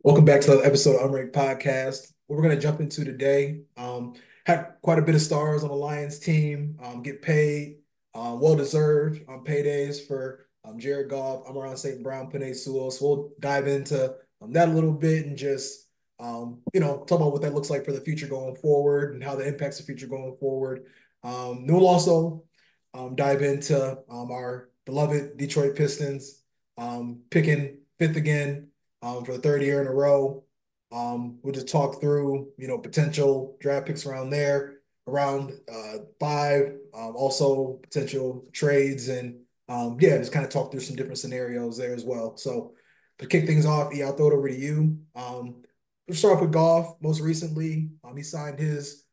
Welcome back to another episode of Unranked Podcast. What we're going to jump into today, had quite a bit of stars on the Lions team, get paid, well-deserved paydays for Jared Goff, Amon St. Brown, Penei Sewell. So we'll dive into that a little bit and just, talk about what that looks like for the future going forward and how that impacts the future going forward. We'll also dive into our beloved Detroit Pistons, picking fifth again for the third year in a row. We'll just talk through, potential draft picks around there, around five, also potential trades, and yeah, just kind of talk through some different scenarios there as well. So to kick things off, I'll throw it over to you. We'll start off with Goff. Most recently, he signed his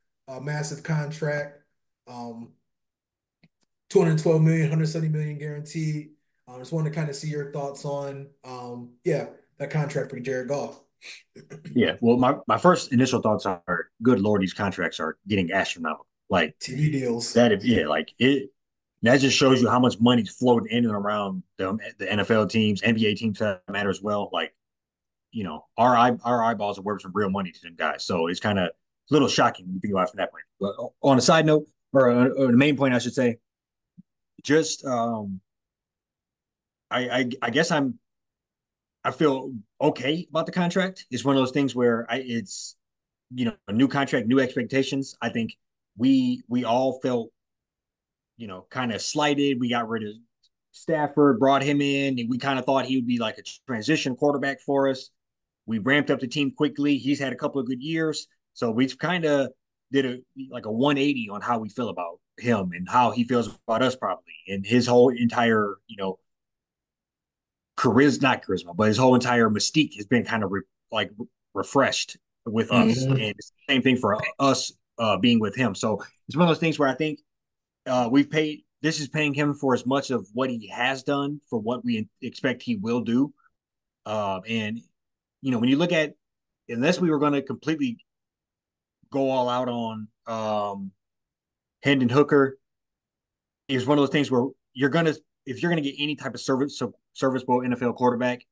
massive contract, 212 million, 170 million guaranteed. Just wanted to kind of see your thoughts on, yeah, that contract for Jared Goff. Yeah, well, my first initial thoughts are, good Lord, these contracts are getting astronomical. Like TV deals. that, yeah, like it. That just shows you how much money's floating in and around the NFL teams, NBA teams that matter as well. Like, our eyeballs are worth some real money to them guys. So it's kind of a little shocking when you think about it from that point. But on a side note, or the main point, I should say, just I guess I feel okay about the contract. It's one of those things where it's a new contract, new expectations. I think we all felt kind of slighted. We got rid of Stafford, brought him in, and we kind of thought he would be like a transition quarterback for us. We ramped up the team quickly. He's had a couple of good years, so we've kind of did a 180 on how we feel about him and how he feels about us probably, and his whole entire charisma, not charisma, but his whole entire mystique has been kind of refreshed with us. Mhm. And it's the same thing for us being with him. So it's one of those things where I think we've paid, this is paying him for as much of what he has done for what we expect he will do. And, when you look at, unless we were going to completely go all out on Hendon Hooker, is one of those things where if you're going to get any type of serviceable NFL quarterback,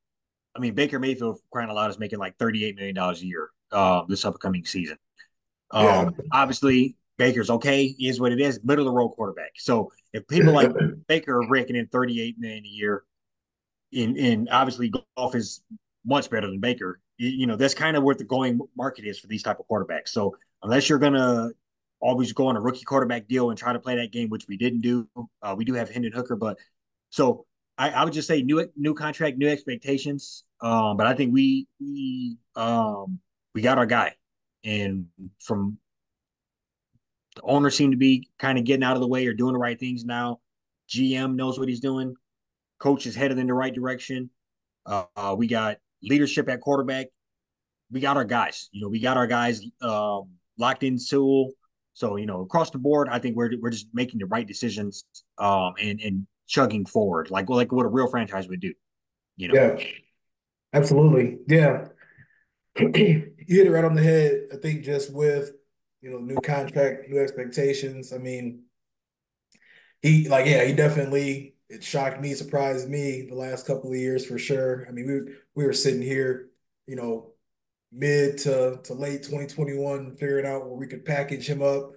I mean, Baker Mayfield, crying aloud, is making like $38 million a year this upcoming season. Yeah. Obviously, Baker's okay, is what it is, middle of the road quarterback. So if people like Baker are raking in 38 million a year, in obviously Golf is much better than Baker. That's kind of what the going market is for these type of quarterbacks. So unless you're gonna always go on a rookie quarterback deal and try to play that game, which we didn't do, we do have Hendon Hooker, but so I would just say new contract, new expectations. But I think we got our guy, and from the owner seemed to be kind of getting out of the way or doing the right things now. GM knows what he's doing. Coach is headed in the right direction. We got leadership at quarterback. We got our guys. We got our guys locked in Sewell. So across the board, I think we're just making the right decisions and chugging forward like what a real franchise would do. You know. Yeah, absolutely. Yeah. You hit it right on the head. I think just with, new contract, new expectations. I mean, he definitely, it shocked me, surprised me the last couple of years for sure. I mean, we were sitting here, you know, mid to late 2021, figuring out where we could package him up,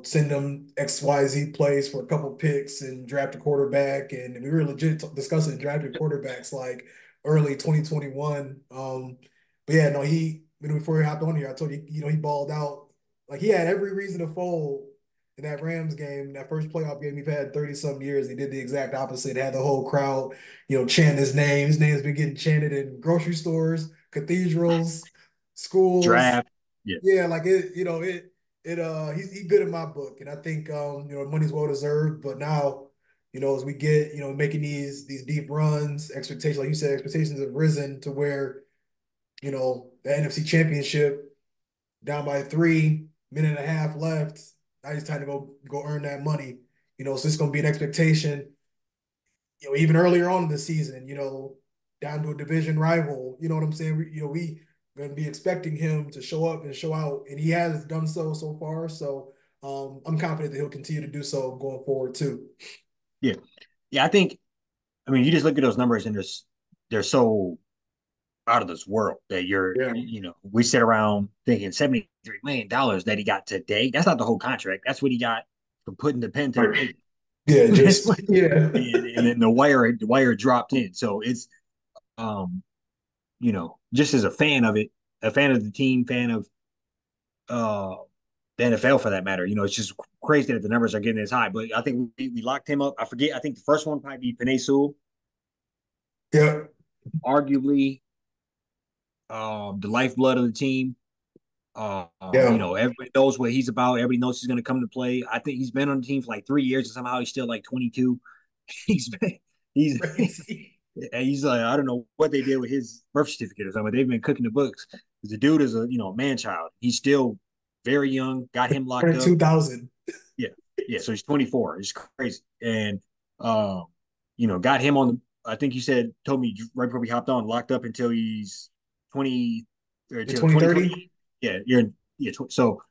send him XYZ plays for a couple picks and draft a quarterback. And we were legit discussing drafting quarterbacks like early 2021. But yeah, no, before he hopped on here, I told you, he balled out. Like he had every reason to fold in that Rams game, that first playoff game we've had 30 some years. He did the exact opposite, had the whole crowd, chant his name. His name's been getting chanted in grocery stores, cathedrals, schools. Draft. Yeah. Yeah, like he's good in my book. And I think money's well deserved. But now, as we get, making these deep runs, expectations, like you said, expectations have risen to where, the NFC championship down by three, minute and a half left. Now it's time to go earn that money. So it's gonna be an expectation, even earlier on in the season, down to a division rival. You know what I'm saying? We gonna be expecting him to show up and show out, and he has done so far. So I'm confident that he'll continue to do so going forward too. Yeah. Yeah. I think. I mean, you just look at those numbers and they're so out of this world that Yeah. we sit around thinking $73 million that he got today. That's not the whole contract. That's what he got for putting the pen to the Right. paper. Yeah, That's just what, yeah. and then the wire dropped in. So it's, um, just as a fan of it, a fan of the team, fan of uh the NFL for that matter. It's just crazy that the numbers are getting as high. But I think we locked him up. I forget. I think the first one probably be Panay Sewell, Yeah. arguably the lifeblood of the team. Yeah. Everybody knows what he's about. Everybody knows he's going to come to play. I think he's been on the team for like 3 years, and somehow he's still like 22. He's been, he's Crazy. and he's like, I don't know what they did with his birth certificate or something. They've been cooking the books. The dude is a man child. He's still very young. Got him locked Turn up. 2000. Yeah, yeah. So he's 24. It's crazy, and um, got him on the. I think you told me right before we hopped on, locked up until he's 20 or In until 2020. 2030. Yeah, so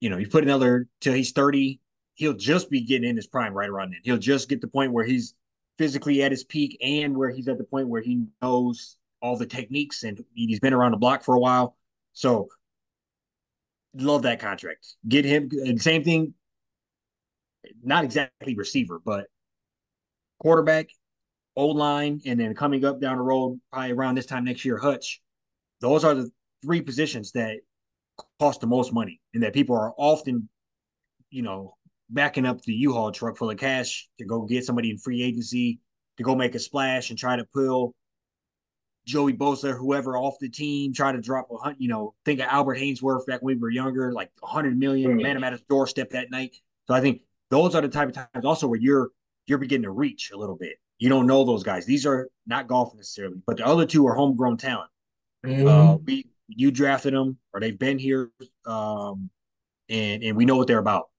you put another till he's 30, he'll just be getting in his prime right around then. He'll just get the point where he's physically at his peak and where he's at the point where he knows all the techniques and he's been around the block for a while. So love that contract. Get him, and same thing, not exactly receiver, but quarterback, O line, and then coming up down the road, probably around this time next year, Hutch. Those are the three positions that cost the most money and that people are often you know, backing up the U-Haul truck full of cash to go get somebody in free agency to go make a splash and try to pull Joey Bosa, whoever, off the team, try to drop think of Albert Hainsworth back when we were younger, like 100 million, man him at his doorstep that night. So I think those are the type of times also where you're beginning to reach a little bit. You don't know those guys. These are not golf necessarily, but the other two are homegrown talent. Mm-hmm. We you drafted them or they've been here, and we know what they're about.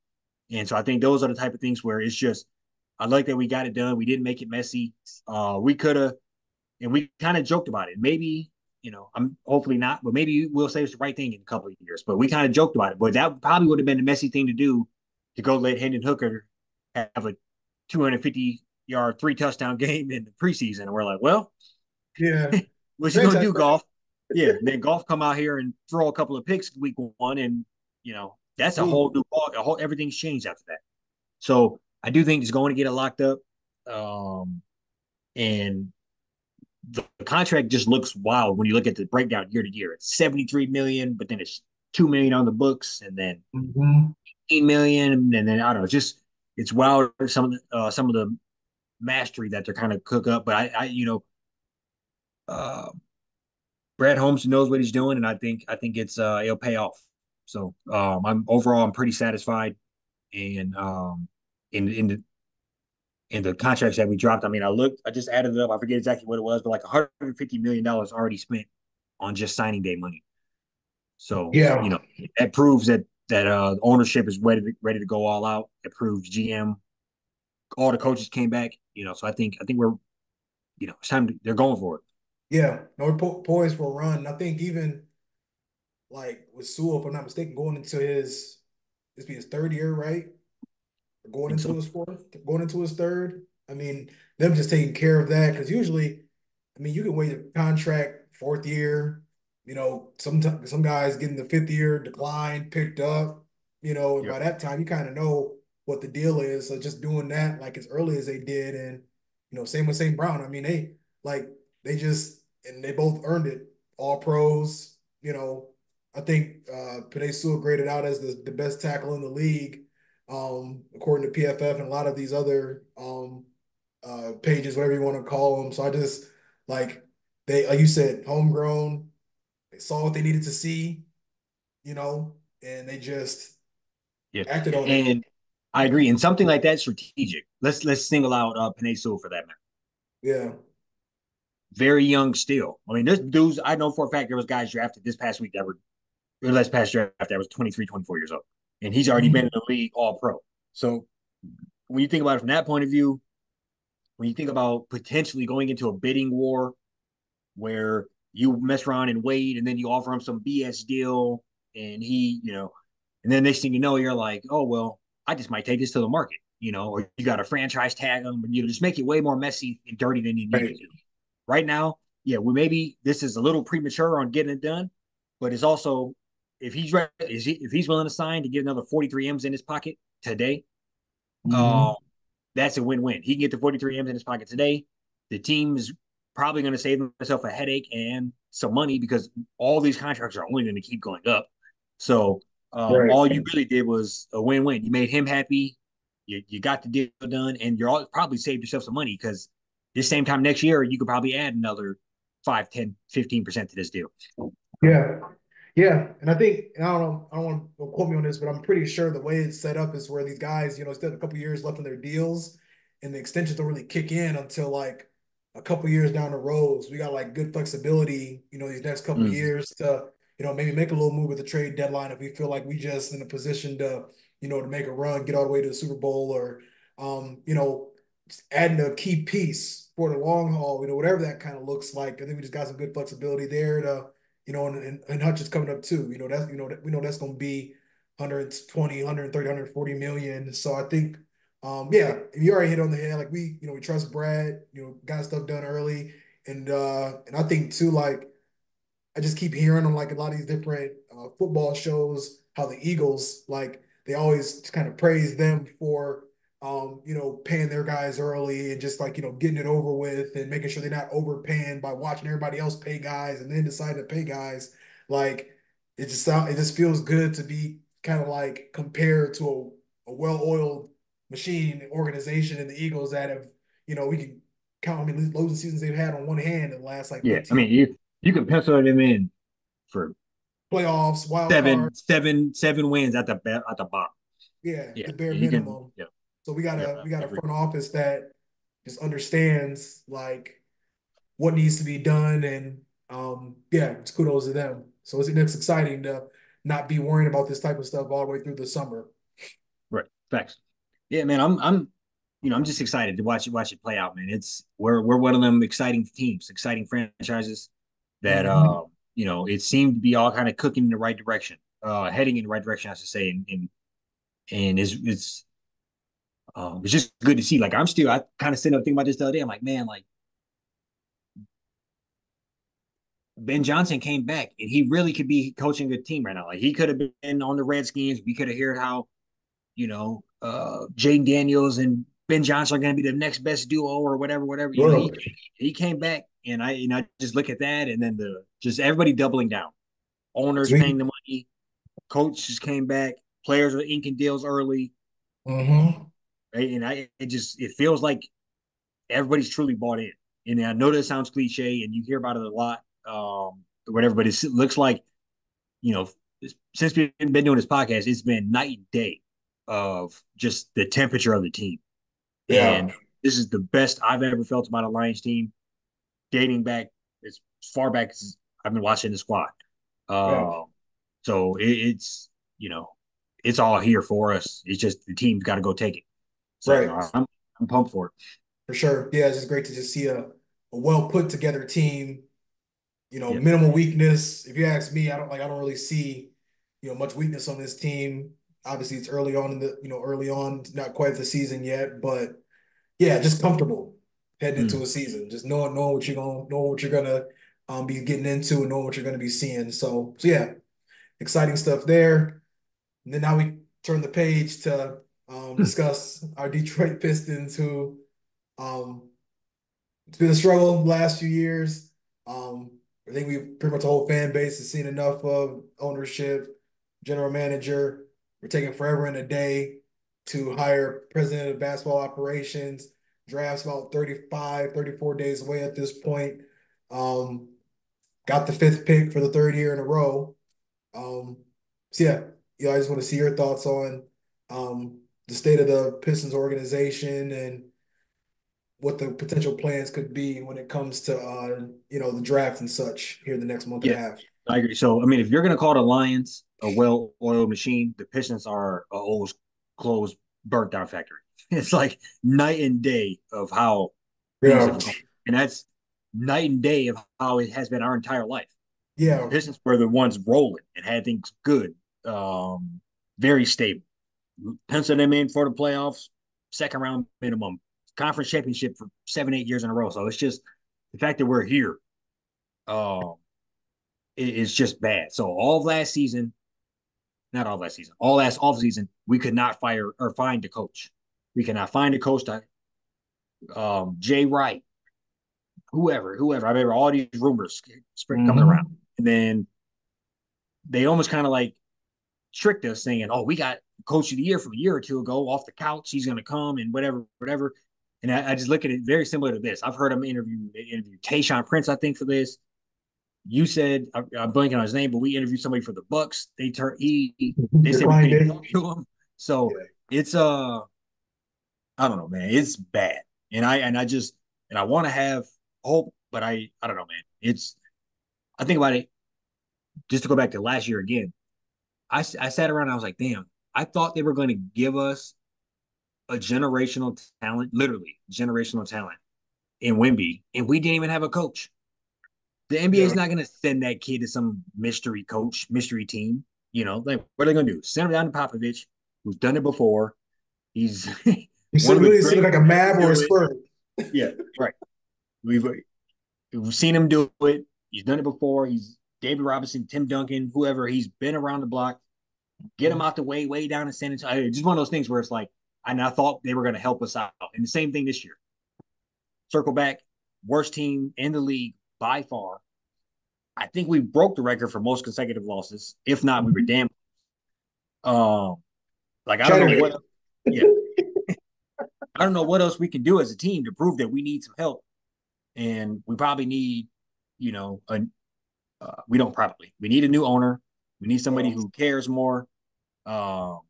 And so I think those are the type of things where it's just, I like that we got it done. We didn't make it messy. We could have, and we kind of joked about it. Maybe, I'm hopefully not, but maybe we'll say it's the right thing in a couple of years. But we kind of joked about it. But that probably would have been the messy thing to do to go let Hendon Hooker have a 250-yard, 3 touchdown game in the preseason. And we're like, well, Yeah. what you gonna Franchise do, player. golf? Yeah, and then golf come out here and throw a couple of picks week one, and that's a Ooh. whole new ball. Everything's changed after that. So I do think he's going to get it locked up. And the contract just looks wild when you look at the breakdown year to year. It's 73 million, but then it's 2 million on the books, and then Mm-hmm. 18 million, and then I don't know. It's wild. Some of the mastery that they're kind of cook up. But uh, Brad Holmes knows what he's doing, and I think it'll pay off. So I'm pretty satisfied, and in the contracts that we dropped. I mean, I just added it up. I forget exactly what it was, but like $150 million already spent on just signing day money. So Yeah. that proves that ownership is ready to go all out. It proves GM, all the coaches came back. So I think we're it's time they're going for it. Yeah. No, we're poised for a run. I think even like with Sewell, if I'm not mistaken, going into this be his third year, right? I Going think into so. his fourth, going into his third. I mean, them just taking care of that because usually, I mean, you can wait a contract fourth year. Some guys getting the fifth year decline picked up. And Yep. by that time, you kind of know what the deal is. So just doing that like as early as they did, and same with St. Brown. I mean, like they just and they both earned it. All pros. I think Penei Sewell graded out as the best tackle in the league according to PFF and a lot of these other pages, whatever you want to call them. So I just like like you said, homegrown. They saw what they needed to see, and they just Yeah. acted on it. And I agree. And something like that strategic. Let's single out Panay Sewell for that matter. Yeah. Very young still. I mean, there's dudes I know for a fact there was guys drafted this past week that were or last past draft that was 23, 24 years old. And he's already been Mm-hmm. in the league all pro. So when you think about it from that point of view, when you think about potentially going into a bidding war where you mess around and wait and then you offer him some BS deal and and then next thing you know, you're like, oh, well, I just might take this to the market, or you got to franchise tag him, and just make it way more messy and dirty than you need to Right. do. Right now, yeah, well, maybe this is a little premature on getting it done, but it's also if he's ready, if he's willing to sign to get another 43 M's in his pocket today, uh, Hmm. that's a win-win. He can get the 43 M's in his pocket today. The team is probably going to save himself a headache and some money because all these contracts are only going to keep going up. So Right. all you really did was a win-win. You made him happy. You got the deal done, and you're all, probably saved yourself some money because this same time next year you could probably add another 5, 10, 15% to this deal. Yeah. Yeah, and I think and I don't want to quote me on this, but I'm pretty sure the way it's set up is where these guys, still have a couple years left in their deals, and the extensions don't really kick in until like a couple years down the road. So we got like good flexibility, these next couple Mm. years to, maybe make a little move at the trade deadline if we feel like we just in a position to, to make a run, get all the way to the Super Bowl, or adding a key piece for the long haul, whatever that kind of looks like. I think we just got some good flexibility there to and Hutch is coming up too. That's we know that's going to be 120, 130, 140 million. So I think, yeah, you already hit on the head. Like we trust Brad. Got stuff done early, and I think too, like I just keep hearing on like a lot of these different football shows how the Eagles like they always kind of praise them for paying their guys early and just like getting it over with and making sure they're not overpaying by watching everybody else pay guys and then deciding to pay guys. Like it just feels good to be kind of like compared to a well-oiled machine organization in the Eagles that have we can count how many losing seasons they've had on one hand in the last like Yeah, I 15 mean you can pencil them in for playoffs, wild card. seven wins at the bottom. Yeah, Yeah, the bare you can. minimum. Yeah, So we yeah, got I a agree. front office that just understands like what needs to be done, and yeah, it's kudos to them. So it's exciting to not be worrying about this type of stuff all the way through the summer. Right, facts. Yeah, man, I'm just excited to watch it play out, man. It's we're one of them exciting teams, exciting franchises that Hmm. it seemed to be all kind of cooking in the right direction, heading in the right direction, I should say, and it's just good to see. Like I kind of sitting up thinking about this the other day. I'm like, man, like Ben Johnson came back and he really could be coaching a team right now. Like he could have been on the Redskins. We could have heard how Jaden Daniels and Ben Johnson are going to be the next best duo or whatever, whatever. World. He came back, and I just look at that, and then the just everybody doubling down, owners paying Sweet. the money, coaches came back, players are inking deals early, Hmm. right? And it feels like everybody's truly bought in. And I know that sounds cliche, and you hear about it a lot, whatever. But it looks like you know since we've been doing this podcast, it's been night and day of just the temperature of the team. Yeah. And this is the best I've ever felt about a Lions team, dating back as far back as I've been watching the squad. Yeah. Um, so it's it's all here for us. It's just the team's got to go take it. So Right. no, I'm pumped for it. For sure. Yeah, it's just great to just see a well put together team. Yeah. Minimal weakness. If you ask me, I don't really see, much weakness on this team. Obviously, it's early on in the, early on, not quite the season yet, but yeah, just comfortable heading into Mm. a season. Just knowing what you're gonna be getting into and knowing what you're gonna be seeing. So yeah, exciting stuff there. And then now we turn the page to discuss our Detroit Pistons, who um, it's been a struggle the last few years. Um, I think we pretty much the whole fan base has seen enough of ownership, general manager. We're taking forever and a day to hire president of basketball operations. Drafts about 35, 34 days away at this point. Um, got the fifth pick for the third year in a row. Um, so yeah, I just want to see your thoughts on the state of the Pistons organization and what the potential plans could be when it comes to the draft and such here in the next month and a Yeah, half. I agree. So I mean, if you're gonna call the Lions a well-oiled machine, the Pistons are a old, closed, burnt down factory. It's like night and day of how things Yeah, have gone, and that's night and day of how it has been our entire life. The yeah, Pistons were the ones rolling and had things good, very stable. Pencil them in for the playoffs, second round minimum, conference championship for 7, 8 years in a row. So it's just the fact that we're here. um, it's just bad. So all of last season, not all of last season, all last off season, we could not fire or find a coach. We cannot find a coach that Jay Wright, whoever. I remember all these rumors coming around, Mm-hmm. and then they almost kind of like tricked us, saying, "Oh, we got coach of the year from a year or two ago off the couch. He's going to come and whatever, whatever." And I just look at it very similar to this. I've heard him interview Tayshaun Prince, I think, for this. You said I'm blanking on his name, but we interviewed somebody for the Bucks. They said we Declined couldn't even it. talk to him. So Yeah. it's I don't know, man. It's bad, and I want to have hope, but I don't know, man. It's I think about it just to go back to last year again. I sat around and I was like, damn, I thought they were going to give us a generational talent, literally generational talent in Wimby, and we didn't even have a coach. The NBA is Yeah. not going to send that kid to some mystery coach, mystery team. Like what are they going to do? Send him down to Popovich, who's done it before. He's You one said of the really seem greats like a to ever Mav or a do it. Spur. Yeah, right. We've we've seen him do it. He's done it before. He's David Robinson, Tim Duncan, whoever. He's been around the block. Get him out the way down in San Antonio. Just one of those things where it's like, and I thought they were going to help us out. And the same thing this year. Circle back, worst team in the league by far. I think we broke the record for most consecutive losses. If not, we were damn. Um, like I don't know Shattered what. it. Yeah, I don't know what else we can do as a team to prove that we need some help, and we probably need, a we don't probably we need a new owner. We need somebody Oh, who cares more. Um,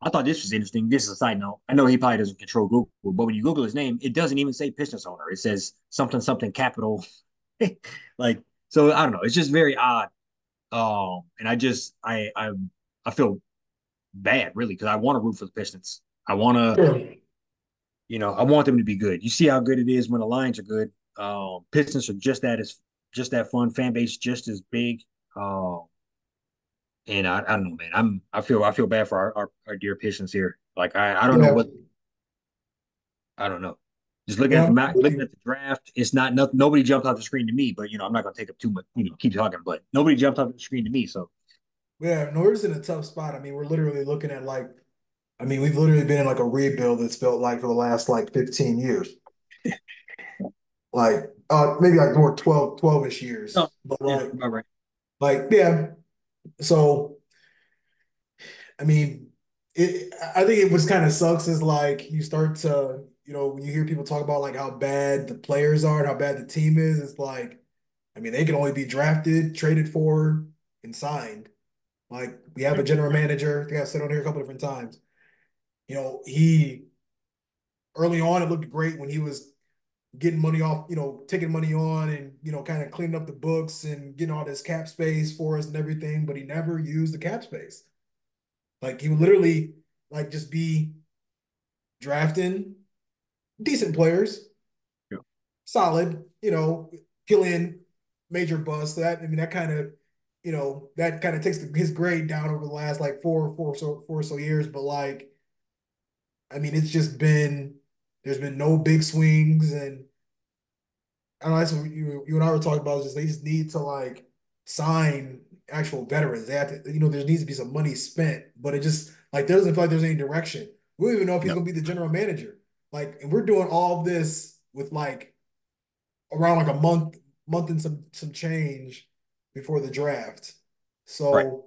I thought this was interesting. This is a side note. I know he probably doesn't control Google, but when you Google his name, it doesn't even say Pistons owner. It says something something capital. like so, I don't know. It's just very odd. And I feel bad really because I want to root for the Pistons. I want to, sure. I want them to be good. You see how good it is when the Lions are good. Pistons are just that fun fan base, just as big. Um, and I don't know, man. I feel bad for our dear Pistons here. Like I don't know Yeah. what I don't know. Just Yeah. looking at the draft, it's not nothing. Nobody jumped off the screen to me, but I'm not gonna take up too much. Keep talking, but nobody jumped off the screen to me. So Yeah. Norris in a tough spot. I mean, we're literally looking at like, I mean, we've literally been in like a rebuild that's felt like for the last like 15 years. Like maybe like more 12-ish no, years. But yeah, about right. yeah. So I mean, I think it was kind of sucks is like you start to, when you hear people talk about like how bad the players are and how bad the team is, it's like, I mean, they can only be drafted, traded for, and signed. Like we have a Yep, general manager, I think I've said on here a couple different times. He early on it looked great when he was getting money off, taking money on and, kind of cleaning up the books and getting all this cap space for us and everything, but he never used the cap space. Like he would literally like just be drafting decent players, yep, solid, Killian, major bust. That kind of, that kind of takes his grade down over the last like four or so years. But like, I mean, it's just been there's been no big swings, and I don't know. That's what you and I were talking about. Is just they just need to like sign actual veterans. They have to, there needs to be some money spent, but it just like doesn't feel like there's any direction. We don't even know if he's yep, gonna be the general manager. Like, and we're doing all of this with like around like a month and some change before the draft. right. So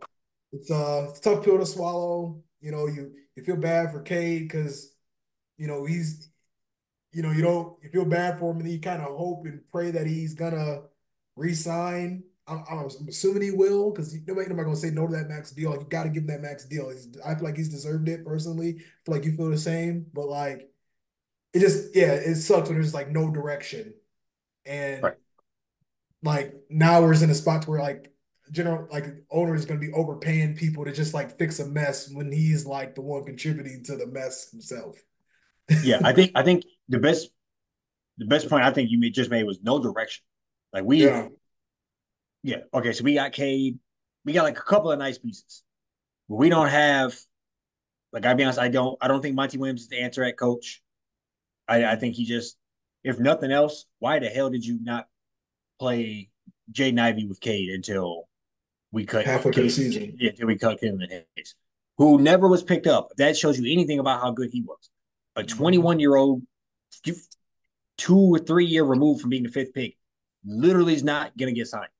it's a tough pill to swallow. You feel bad for Cade because he's you feel bad for him and you kind of hope and pray that he's gonna resign. I'm assuming he will because nobody gonna say no to that max deal. Like you got to give him that max deal. I feel like he's deserved it personally. I feel like you feel the same, but like it just yeah, it sucks when there's like no direction and Right. like now we're in a spot where like general like owner is going to be overpaying people to just like fix a mess when he's like the one contributing to the mess himself. Yeah, I think the best point I think just made was no direction. Like Yeah. yeah, okay, so we got Cade, we got like a couple of nice pieces, but we don't have like I'll be honest, I don't think Monty Williams is the answer at coach. I think he just, if nothing else, why the hell did you not play Jaden Ivey with Cade until we cut halfway through the Cade, season. yeah, until we cut Caleb Hayes, who never was picked up. If that shows you anything about how good he was. A Mhm. 21-year-old, 2 or 3 year removed from being the fifth pick, literally is not gonna get signed.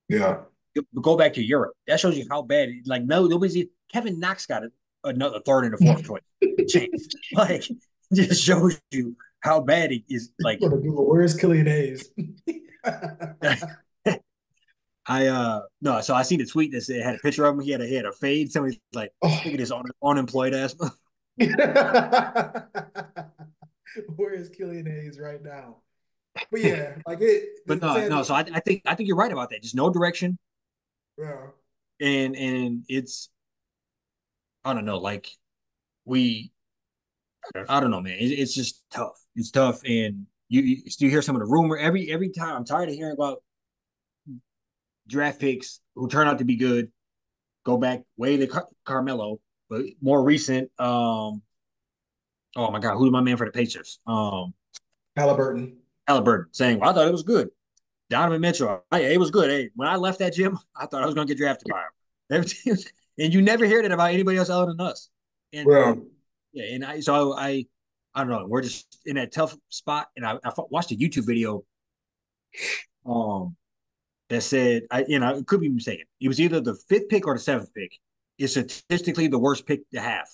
Yeah. Go back to Europe. That shows you how bad. Like no, nobody's. Kevin Knox got another third and a fourth choice chance. Like just shows you how bad it is. Like Gonna Google, where's Killian Hayes? I no, so I seen the tweet that said had a picture of him. He had a fade. Somebody's like, look at Oh. this unemployed ass. Where is Killian Hayes right now? But yeah, like it. But no, Sadly, no. So I think you're right about that. Just no direction, yeah, and it's I don't know. Like we I don't know, man. It's just tough. It's tough, and you still hear some of the rumor every time. I'm tired of hearing about draft picks who turn out to be good. Go back way to Carmelo, but more recent. Oh my God, who's my man for the Pacers? Halliburton. Halliburton saying, "Well, I thought it was good." Donovan Mitchell, hey, it was good. Hey, when I left that gym, I thought I was going to get drafted by him. And you never hear that about anybody else other than us. And Well, yeah, and I don't know. We're just in that tough spot. And I watched a YouTube video um that said, it could be mistaken. It was either the fifth pick or the seventh pick. It's statistically the worst pick to have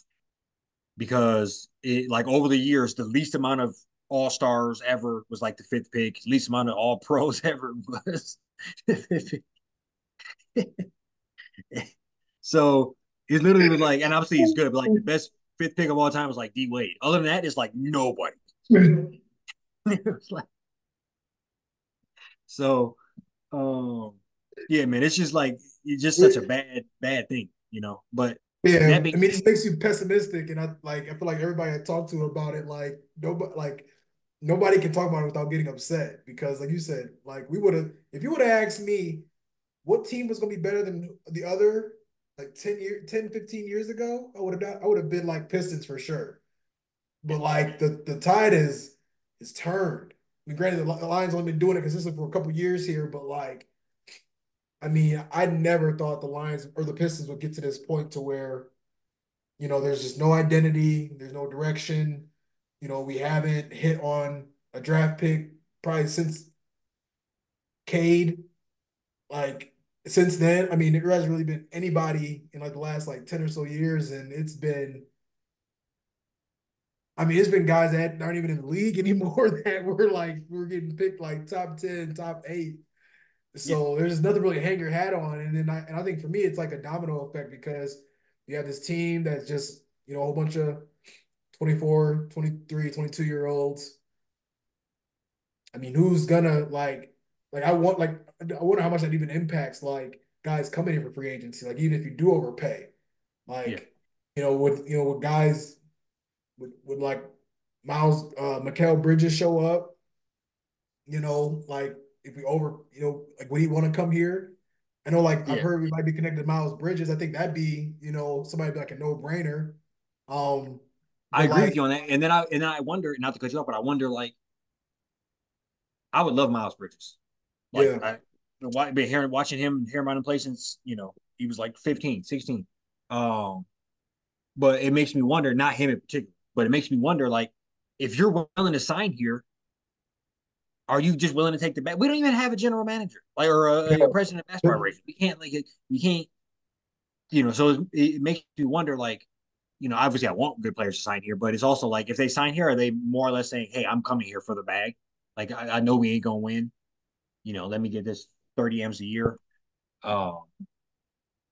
because it like over the years, the least amount of all stars ever was like the fifth pick. Least amount of all pros ever was. So he literally was like, and obviously he's good, but like the best fifth pick of all time was like D Wade. Other than that, it's like nobody. Like, so yeah, man, it's just like it's just such a bad thing. But that yeah, I being mean, said, it makes you pessimistic, and I feel like everybody I talk to about it, nobody can talk about it without getting upset because, like you said, like we would have, if you would have asked me what team was going to be better than the other, like 15 years ago, I would have been like Pistons for sure. yeah, But like the tide is turned. I mean, granted, the Lions only been doing it consistently for a couple years here, but like, I mean, I never thought the Lions or the Pistons would get to this point to where there's just no identity, there's no direction. We haven't hit on a draft pick probably since Cade. Like since then, I mean, there hasn't really been anybody in like the last like 10 or so years, and it's been guys that aren't even in the league anymore that we're getting picked like top 10, top eight. yeah, So there's nothing really to hang your hat on. And I think for me it's like a domino effect because you have this team that's just, a whole bunch of 24, 23, 22 year olds. I mean, who's gonna I wonder how much that even impacts like guys coming in for free agency. Like even if you do overpay, yeah, like, with guys with like Miles Mikal Bridges show up, like if we like would he want to come here? I know like I've yeah. heard we might be connected to Miles Bridges. I think that'd be, somebody be like a no-brainer. Um, I but agree with like, you on that. And then I wonder, not to cut you off, but I wonder like I would love Miles Bridges. Like yeah, been hearing watching him hearing about him play since he was like 15, 16. Um, but it makes me wonder, not him in particular, but it makes me wonder like if you're willing to sign here, are you just willing to take the bet? We don't even have a general manager, like or a president of basketball yeah. operations. We can't like we can't, so it makes me wonder like, obviously I want good players to sign here, but it's also like if they sign here, are they more or less saying, hey, I'm coming here for the bag? Like I know we ain't gonna win. Let me get this 30 M's a year. Um,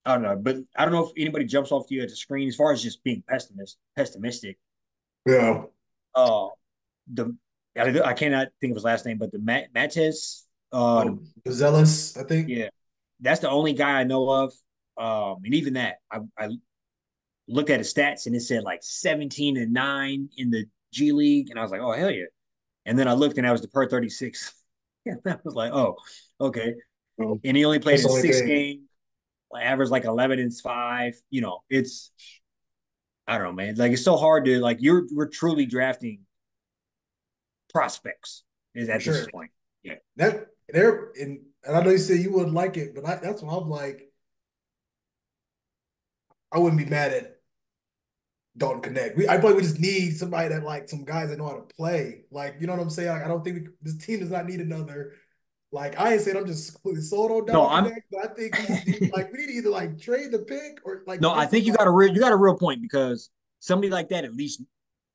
I don't know, but I don't know if anybody jumps off to you at the screen as far as just being pessimistic. Yeah. Uh, the I cannot think of his last name, but the Matez, Oh, Zealous, I think. yeah, that's the only guy I know of. And even that, I looked at his stats and it said like 17-9 in the G League, and I was like, oh hell yeah. And then I looked and that was the per 36. And I was like, oh, okay. And he only played That's in the only six thing. games, averaged like 11 and 5. It's I don't know, man. Like it's so hard to like we're truly drafting prospects is For at this sure. point. Yeah. That they're in. And I know you said you wouldn't like it, but that's what I'm like. I wouldn't be mad at Dalton Connect. I feel like we just need somebody that like some guys that know how to play. Like, you know what I'm saying? Like, I don't think this team does not need another. Like, I ain't saying I'm just completely sold on No, Dalton I'm Connect, but I think we just need like we need to either like trade the pick or like no, I get think somebody you got a real point because somebody like that at least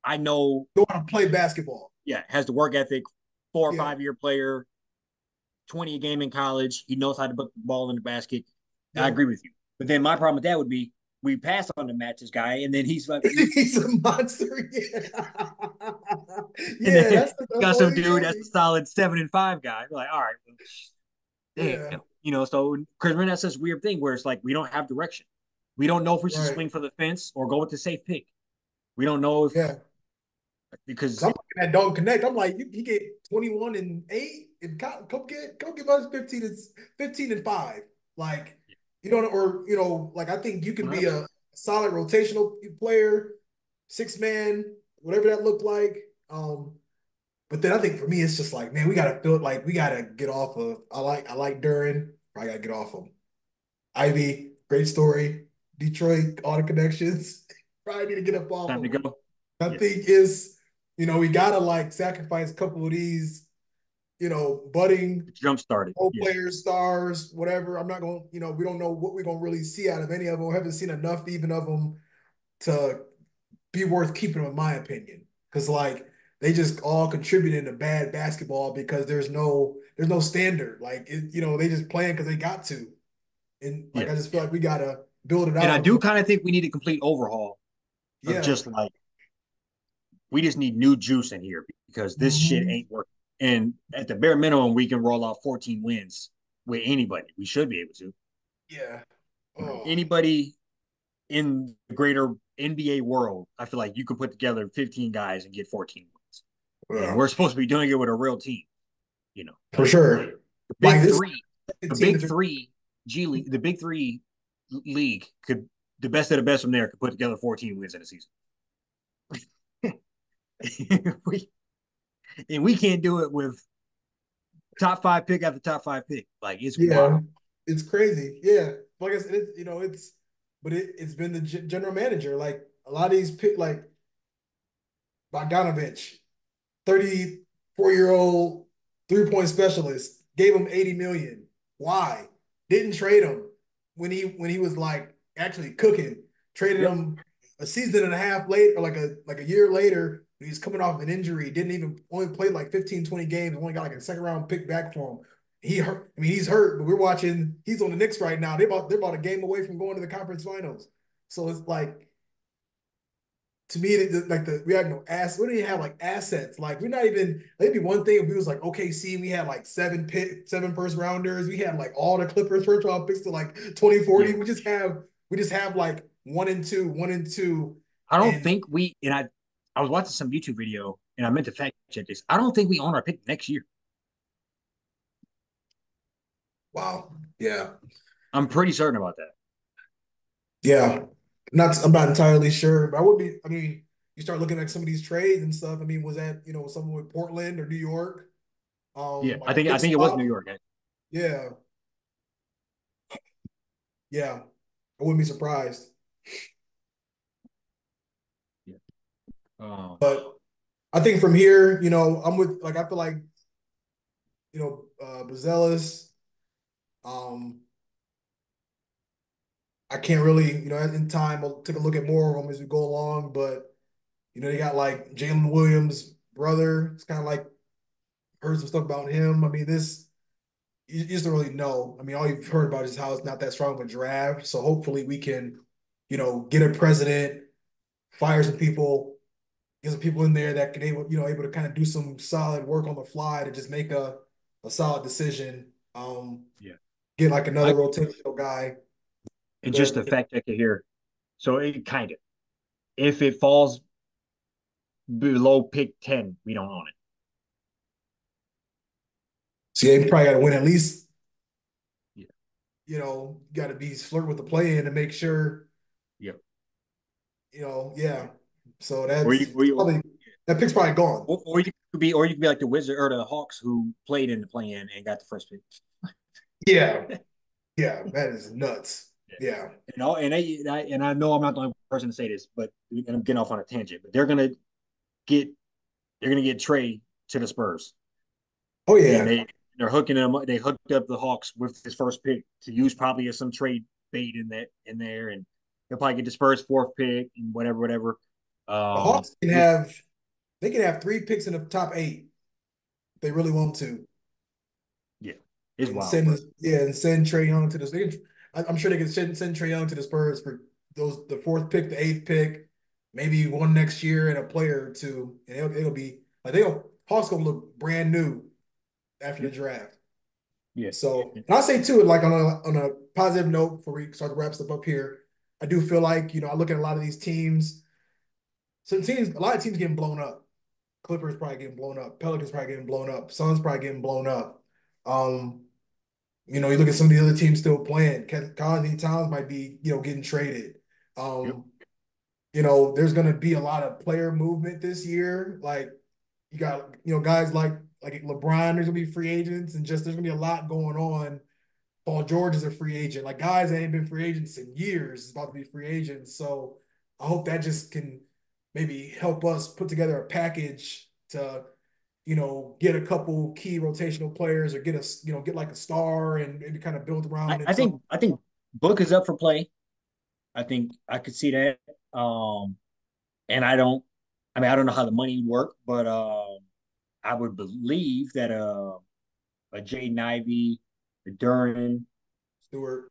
I know, who know how to play basketball. yeah, has the work ethic, 4 or Yeah, 5 year player, 20 a game in college. He knows how to put the ball in the basket. I yeah. agree with you. But then my problem with that would be we pass on the matches guy, and then he's fucking, He's a monster. Yeah, and then yeah. That's got all some he's dude that's a getting. solid 7 and 5 guy. We're like, all right, well, Yeah, damn, so because we're not such a weird thing where it's like we don't have direction. We don't know if we should right. swing for the fence or go with the safe pick. We don't know if Yeah. because Cause I'm looking at Dalton Connect. I'm like, he get 21 and 8 and come give us 15 and 5. Like, you know, or like I think you can be 100%. a solid rotational player, 6 man, whatever that looked like. But then I think for me, it's just like, man, we gotta feel like we gotta get off of I like Duran. I gotta get off him. Ivy, great story. Detroit, all the connections. Probably need to get up off Time of to him. go. I Yeah, think is, we gotta like sacrifice a couple of these, budding jump started. role Yeah, players, stars, whatever. I'm not going, we don't know what we're gonna really see out of any of them. We haven't seen enough even of them to be worth keeping them, in my opinion. Because like they just all contributed to bad basketball because there's no standard. Like they just playing because they got to. And like yeah. I just feel like we gotta build it And out I a little. do kind of think we need a complete overhaul of Yeah. just like we just need new juice in here because this shit Mhm. ain't working. And at the bare minimum, we can roll out 14 wins with anybody. We should be able to. Yeah. Oh, Anybody in the greater NBA world, I feel like you could put together 15 guys and get 14 wins. And yeah. we're supposed to be doing it with a real team. For Like sure. the Like big this three, the team big is three G League, the big three league could the best of the best from there could put together 14 wins in a season. we, and we can't do it with top 5 pick after top 5 pick. Like it's wild. yeah, it's crazy. Yeah. Like I said, but it's been the general manager. Like a lot of these pick like Bogdanovich, 34-year-old 3-point specialist, gave him 80 million. Why? Didn't trade him when he was like actually cooking. Traded Yep. him a season and a half later, or like a year later. He's coming off an injury. Didn't even only played like 15, 20 games. Only got like a second round pick back for him. He hurt. I mean, he's hurt, but we're watching. He's on the Knicks right now. They're about a game away from going to the conference finals. So it's like to me, we had no ass. We didn't even have like assets. Like we're not even. Maybe one thing if we was like OKC, we had like 7 first rounders. We had like all the Clippers first round picks to like 2040. Yeah. We just have like one and two, I don't and think we and I was watching some YouTube video and I meant to fact check this. I don't think we own our pick next year. wow, yeah, I'm pretty certain about that. yeah. I'm not entirely sure, but I would be. I mean, you start looking at some of these trades and stuff. I mean, was that someone with Portland or New York? Yeah, Like a I big think it was New swap. York. Yeah, yeah. I wouldn't be surprised. Yeah. But I think from here, I'm with like I feel like Bazelis. Um, I can't really in time I'll take a look at more of them as we go along. But they got like Jalen Williams' brother. It's kind of like heard some stuff about him. I mean, this you just don't really know. I mean, all you've heard about is how it's not that strong of a draft. So hopefully we can, get a president, fire some people, get some people in there that can able to kind of do some solid work on the fly to just make a solid decision. Yeah. Get like I another rotational guy. and just But to fact check it here. So it kind of if it falls below pick 10, we don't own it. see, they probably got to win at least. Yeah. Got to be flirting with the play in to make sure. Yeah. Yeah. So Or that's you or you probably that pick's probably gone. or you could be like the Wizard or the Hawks who played in the play in and got the first pick. Yeah, yeah, that is nuts. Yeah, And I know I'm not the only person to say this, but and I'm getting off on a tangent. But get they're gonna get Trey to the Spurs, oh and yeah, they're hooking them. They hooked up the Hawks with his first pick to use probably as some trade bait in there, and he'll probably get the Spurs fourth pick and whatever. the Hawks can Which have they can have 3 picks in the top 8 if they really want to, yeah, is and wild, bro. send Trey Young to the. I'm sure they can send Trey Young to the Spurs for the fourth pick, the eighth pick, maybe one next year, and a player or two, and it'll be like they'll Hawks gonna look brand new after the Yeah, draft. yeah, So, and I'll say too, like on a positive note, before we start to wrap stuff up here, I do feel like I look at a lot of these teams. Some teams, a lot of teams getting blown up. Clippers probably getting blown up. Pelicans probably getting blown up. Suns probably getting blown up. Um, you look at some of the other teams still playing. Anthony Towns might be, getting traded. yep, Um, there's going to be a lot of player movement this year. Like you got, guys like LeBron, there's going to be free agents, and just there's going to be a lot going on. Paul George is a free agent. Like guys that ain't been free agents in years is about to be free agents. So I hope that just can maybe help us put together a package to get a couple key rotational players or get like a star and maybe kind of build around it. So I think Book is up for play. I think I could see that. And I don't know how the money would work, but I would believe that a Jaden Ivey, a Duran, Stewart, of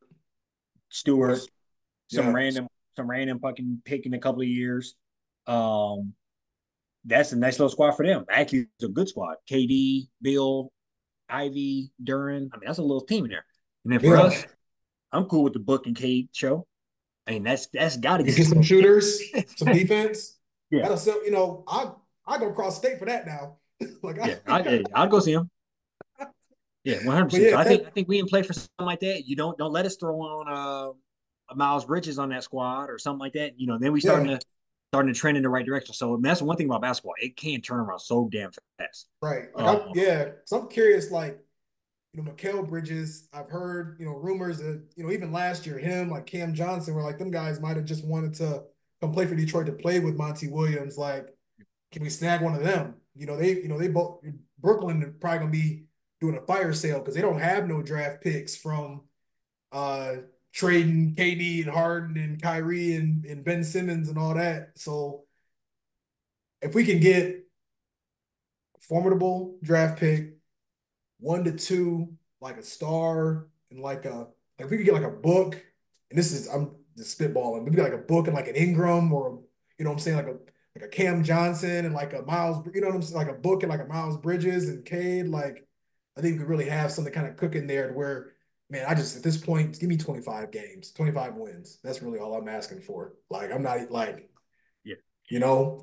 Stewart, course, yeah, some random fucking pick in a couple of years. Um, that's a nice little squad for them. Actually, it's a good squad. KD, Bill, Ivy, Duran. I mean, that's a little team in there. And then for yeah. us, I'm cool with the Book and Cade show. I mean, that's got to We get get some some. shooters, some defense. Yeah, That'll sell. I go across state for that now. like yeah. I'll go see him. Yeah, 100%. So yeah, I think we can play for something like that. You don't let us throw on a Miles Bridges on that squad or something like that. Then we yeah, starting to trend in the right direction. So I mean, that's one thing about basketball. It can turn around so damn fast. right. Like Um, so I'm curious. Like Mikal Bridges, I've heard, rumors that, even last year, him, like Cam Johnson, where like them guys might have just wanted to come play for Detroit to play with Monty Williams. Like, can we snag one of them? They both Brooklyn are probably gonna be doing a fire sale because they don't have no draft picks from uh trading KD and Harden and Kyrie and Ben Simmons and all that. So if we can get a formidable draft pick, 1 to 2, like a star and like if we could get like a book, and this is I'm just spitballing, maybe like a book and like an Ingram or what I'm saying, like a Cam Johnson and like a Miles, what I'm saying, like a book and like a Miles Bridges and Cade, like I think we could really have something kind of cooking there to where, man, I just at this point, give me 25 games, 25 wins. That's really all I'm asking for. Like I'm not like, yeah,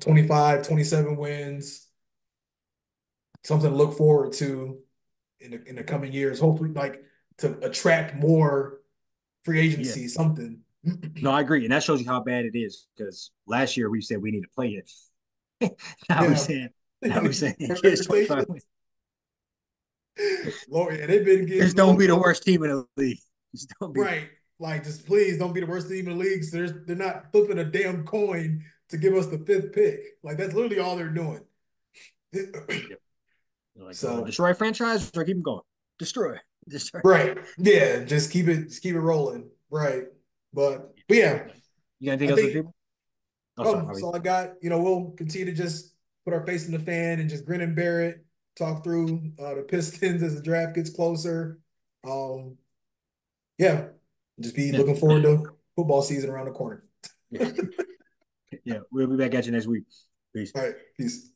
25, 27 wins, something to look forward to in the coming years. Hopefully, like to attract more free yeah. agency, something. No, I agree, and that shows you how bad it is. Because last year we said we need to play it. now we Yeah, saying now we saying here's 25. expectations. Lord, and they've been Just getting don't low. be the worst team in the league. Just don't be. Right. Like, just please don't be the worst team in the league. So they're not flipping a damn coin to give us the fifth pick. Like that's literally all they're doing. Yeah. Like So destroy franchise or keep them going. Destroy, destroy. right. Yeah, just keep it rolling. Right. But yeah, You got anything I else on the think table? Oh, sorry, that's Harvey. all I got. We'll continue to just put our face in the fan and just grin and bear it. Talk through the Pistons as the draft gets closer. Um, yeah, just be Yeah, looking forward to football season around the corner. yeah, yeah. We'll be back at you next week. Peace. All right, peace.